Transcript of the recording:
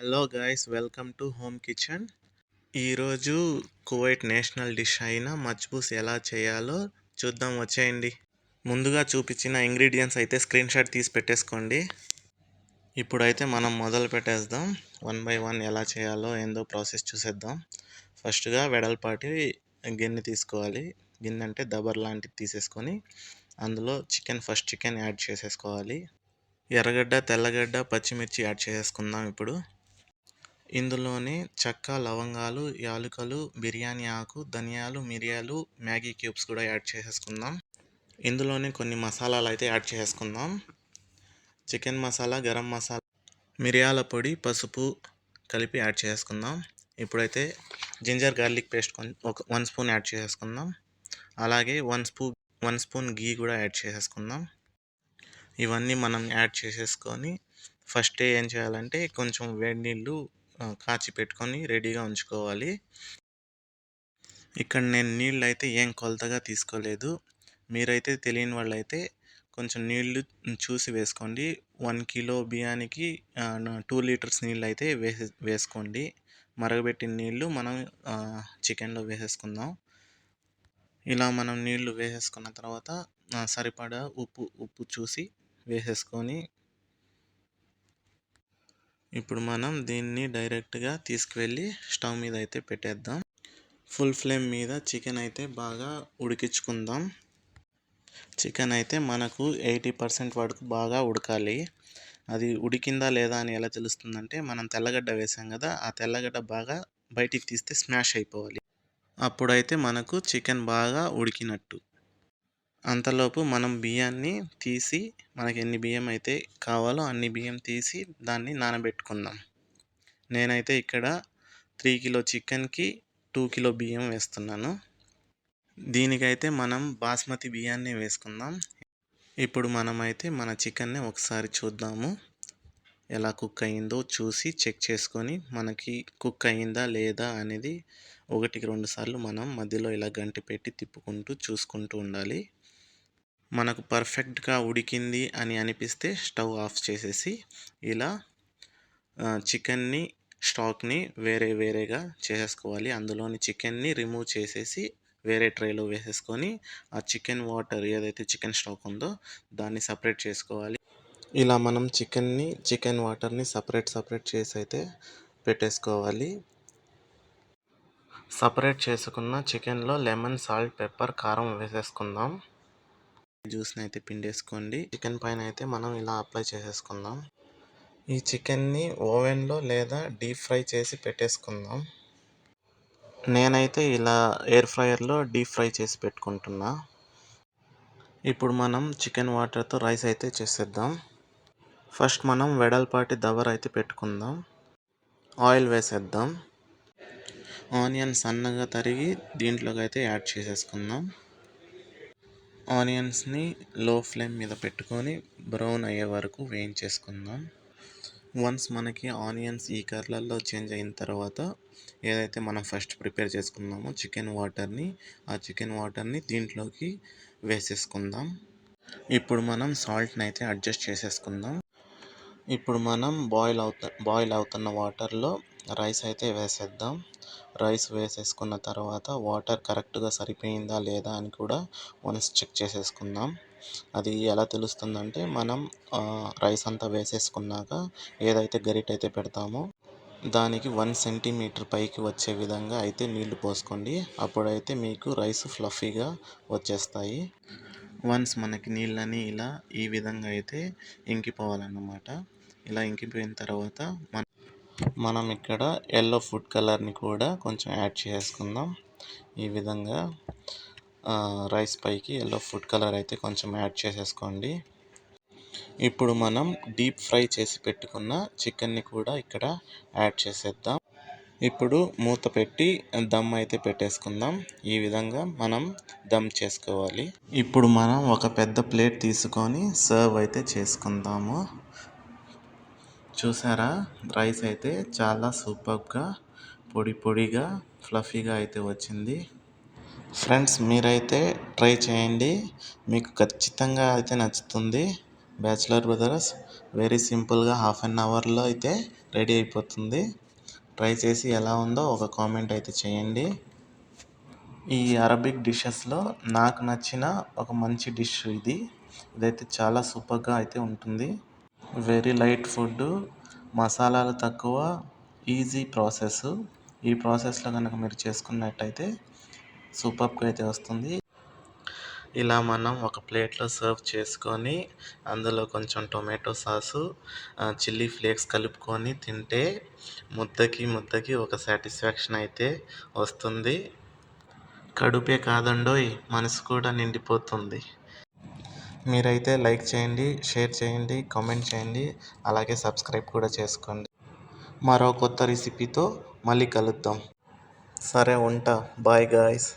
Hello guys, welcome to home kitchen. ఈరోజు Kuwait national dish అయిన machboos ఎలా చేయాలో చూద్దాం, వచ్చేయండి. ముందుగా చూపించిన ఇంగ్రీడియంట్స్ అయితే స్క్రీన్ షాట్ తీసి పెట్టేసుకోండి. ఇప్పుడైతే మనం మొదలు పెట్టేద్దాం. 1 by 1 ఎలా చేయాలో ఏందో ప్రాసెస్ చూసేద్దాం. ఫస్ట్గా వెడల్పాటి గిన్నె తీసుకోవాలి. గిన్నె అంటే దబర్ లాంటిది తీసేసుకొని అందులో చికెన్ యాడ్ చేసేసుకోవాలి. ఎర్రగడ్డ, తెల్లగడ్డ, పచ్చిమిర్చి యాడ్ చేసేసుకుందాం. ఇప్పుడు ఇందులోనే చెక్క, లవంగాలు, యాలకులు, బిర్యానీ ఆకు, ధనియాలు, మిరియాలు, మ్యాగీ క్యూబ్స్ కూడా యాడ్ చేసేసుకుందాం. ఇందులోనే కొన్ని మసాలాలు అయితే యాడ్ చేసేసుకుందాం. చికెన్ మసాలా, గరం మసాలా, మిరియాల పొడి, పసుపు కలిపి యాడ్ చేసుకుందాం. ఇప్పుడైతే జింజర్ గార్లిక్ పేస్ట్ ఒక 1 స్పూన్ యాడ్ చేసేసుకుందాం. అలాగే 1 స్పూన్ గీ కూడా యాడ్ చేసేసుకుందాం. ఇవన్నీ మనం యాడ్ చేసేసుకొని ఫస్ట్ ఏం చేయాలంటే కొంచెం వేడి నీళ్ళు కాచి పెట్టుకొని రెడీగా ఉంచుకోవాలి. ఇక్కడ నేను నీళ్ళు అయితే ఏం కొలతగా తీసుకోలేదు. మీరైతే తెలియని వాళ్ళైతే కొంచెం నీళ్లు చూసి వేసుకోండి. 1 కిలో బియ్యానికి 2 లీటర్స్ నీళ్ళు అయితే వేసుకోండి. మరగబెట్టిన నీళ్ళు మనం చికెన్లో వేసేసుకుందాం. ఇలా మనం నీళ్లు వేసేసుకున్న తర్వాత సరిపడా ఉప్పు చూసి వేసేసుకొని ఇప్పుడు మనం దీన్ని డైరెక్ట్గా తీసుకువెళ్ళి స్టవ్ మీద అయితే పెట్టేద్దాం. ఫుల్ ఫ్లేమ్ మీద చికెన్ అయితే బాగా ఉడికించుకుందాం. చికెన్ అయితే మనకు 80% వరకు బాగా ఉడకాలి. అది ఉడికిందా లేదా అని ఎలా తెలుస్తుందంటే మనం తెల్లగడ్డ వేసాం కదా, ఆ తెల్లగడ్డ బాగా బయటికి తీస్తే స్మాష్ అయిపోవాలి. అప్పుడైతే మనకు చికెన్ బాగా ఉడికినట్టు. అంతలోపు మనం బియ్యాన్ని తీసి మనకి ఎన్ని బియ్యం అయితే కావాలో అన్ని బియ్యం తీసి దాన్ని నానబెట్టుకుందాం. నేనైతే ఇక్కడ 3 కిలో చికెన్కి 2 కిలో బియ్యం వేస్తున్నాను. దీనికైతే మనం బాస్మతి బియ్యాన్ని వేసుకుందాం. ఇప్పుడు మనమైతే మన చికెన్ని ఒకసారి చూద్దాము. ఎలా కుక్ అయ్యిందో చూసి చెక్ చేసుకొని మనకి కుక్ అయ్యిందా లేదా అనేది 1-2 సార్లు మనం మధ్యలో ఇలా గంటి పెట్టి తిప్పుకుంటూ చూసుకుంటూ ఉండాలి. మనకు పర్ఫెక్ట్గా ఉడికింది అని అనిపిస్తే స్టవ్ ఆఫ్ చేసేసి ఇలా చికెన్ని స్టాక్ని వేరేగా చేసేసుకోవాలి. అందులోని చికెన్ని రిమూవ్ చేసేసి వేరే ట్రేలో వేసేసుకొని ఆ చికెన్ వాటర్ ఏదైతే చికెన్ స్టాక్ ఉందో దాన్ని సపరేట్ చేసుకోవాలి. ఇలా మనం చికెన్ వాటర్ని సపరేట్ చేసి అయితే పెట్టేసుకోవాలి. సపరేట్ చేసుకున్న చికెన్లో లెమన్, సాల్ట్, పెప్పర్, కారం వేసేసుకుందాం. జ్యూస్ని అయితే పిండేసుకోండి. చికెన్ పైన అయితే మనం ఇలా అప్లై చేసేసుకుందాం. ఈ చికెన్ని ఓవెన్లో లేదా డీప్ ఫ్రై చేసి పెట్టేసుకుందాం. నేనైతే ఇలా ఎయిర్ ఫ్రైయర్లో డీప్ ఫ్రై చేసి పెట్టుకుంటున్నా. ఇప్పుడు మనం చికెన్ వాటర్తో రైస్ అయితే చేసేద్దాం. ఫస్ట్ మనం వెడల్పాటి దవర అయితే పెట్టుకుందాం. ఆయిల్ వేసేద్దాం. ఆనియన్ సన్నగా తరిగి దీంట్లోకి అయితే యాడ్ చేసేసుకుందాం. ఆనియన్స్ని లో ఫ్లేమ్ మీద పెట్టుకొని బ్రౌన్ అయ్యే వరకు వేయించేసుకుందాం. వన్స్ మనకి ఆనియన్స్ ఈ కలర్లో చేంజ్ అయిన తర్వాత ఏదైతే మనం ఫస్ట్ ప్రిపేర్ చేసుకున్నామో ఆ చికెన్ వాటర్ని దీంట్లోకి వేసేసుకుందాం. ఇప్పుడు మనం సాల్ట్ని అయితే అడ్జస్ట్ చేసేసుకుందాం. ఇప్పుడు మనం బాయిల్ అవుతున్న వాటర్లో రైస్ అయితే వేసేద్దాం. రైస్ వేసేసుకున్న తర్వాత వాటర్ కరెక్ట్గా సరిపోయిందా లేదా అని కూడా వన్స్ చెక్ చేసేసుకుందాం. అది ఎలా తెలుస్తుందంటే మనం రైస్ అంతా వేసేసుకున్నాక ఏదైతే గరిటె అయితే పెడతామో దానికి 1 సెంటీమీటర్ పైకి వచ్చే విధంగా అయితే నీళ్లు పోసుకోండి. అప్పుడైతే మీకు రైస్ ఫ్లఫీగా వచ్చేస్తాయి. వన్స్ మనకి నీళ్ళని ఇలా ఈ విధంగా అయితే ఇంకిపోవాలన్నమాట. ఇలా ఇంకిపోయిన తర్వాత మనం ఇక్కడ ఎల్లో ఫుడ్ కలర్ని కూడా కొంచెం యాడ్ చేసుకుందాం. ఈ విధంగా రైస్ పైకి ఎల్లో ఫుడ్ కలర్ అయితే కొంచెం యాడ్ చేసేసుకోండి. ఇప్పుడు మనం డీప్ ఫ్రై చేసి పెట్టుకున్న చికెన్ని కూడా ఇక్కడ యాడ్ చేసేద్దాం. ఇప్పుడు మూత పెట్టి దమ్ అయితే పెట్టేసుకుందాం. ఈ విధంగా మనం దమ్ చేసుకోవాలి. ఇప్పుడు మనం ఒక పెద్ద ప్లేట్ తీసుకొని సర్వ్ అయితే చేసుకుందాము. చూసారా, రైస్ అయితే చాలా సూపర్గా పొడిగా ఫ్లఫీగా అయితే వచ్చింది. ఫ్రెండ్స్, మీరైతే ట్రై చేయండి, మీకు ఖచ్చితంగా అయితే నచ్చుతుంది. బ్యాచిలర్ బ్రదర్స్, వెరీ సింపుల్గా హాఫ్ అన్ అవర్లో అయితే రెడీ అయిపోతుంది. ట్రై చేసి ఎలా ఉందో ఒక కామెంట్ అయితే చేయండి. ఈ అరబిక్ డిషెస్లో నాకు నచ్చిన ఒక మంచి డిష్ ఇదైతే చాలా సూపర్గా అయితే ఉంటుంది. వెరీ లైట్ ఫుడ్, మసాలాలు తక్కువ, ఈజీ ప్రాసెస్. ఈ ప్రాసెస్లో కనుక మీరు చేసుకున్నట్టయితే సూపర్గా అయితే వస్తుంది. ఇలా మనం ఒక ప్లేట్లో సర్వ్ చేసుకొని అందులో కొంచెం టొమాటో సాసు, చిల్లీ ఫ్లేక్స్ కలుపుకొని తింటే ముద్దకి ఒక సాటిస్ఫాక్షన్ అయితే వస్తుంది. కడుపే కాదండోయ్, మనసు కూడా నిండిపోతుంది. మీరైతే లైక్ చేయండి, షేర్ చేయండి, కామెంట్ చేయండి, అలాగే సబ్స్క్రైబ్ కూడా చేసుకోండి. మరో కొత్త రెసిపీతో మళ్ళీ కలుద్దాం. సరే ఉంటా. Bye guys.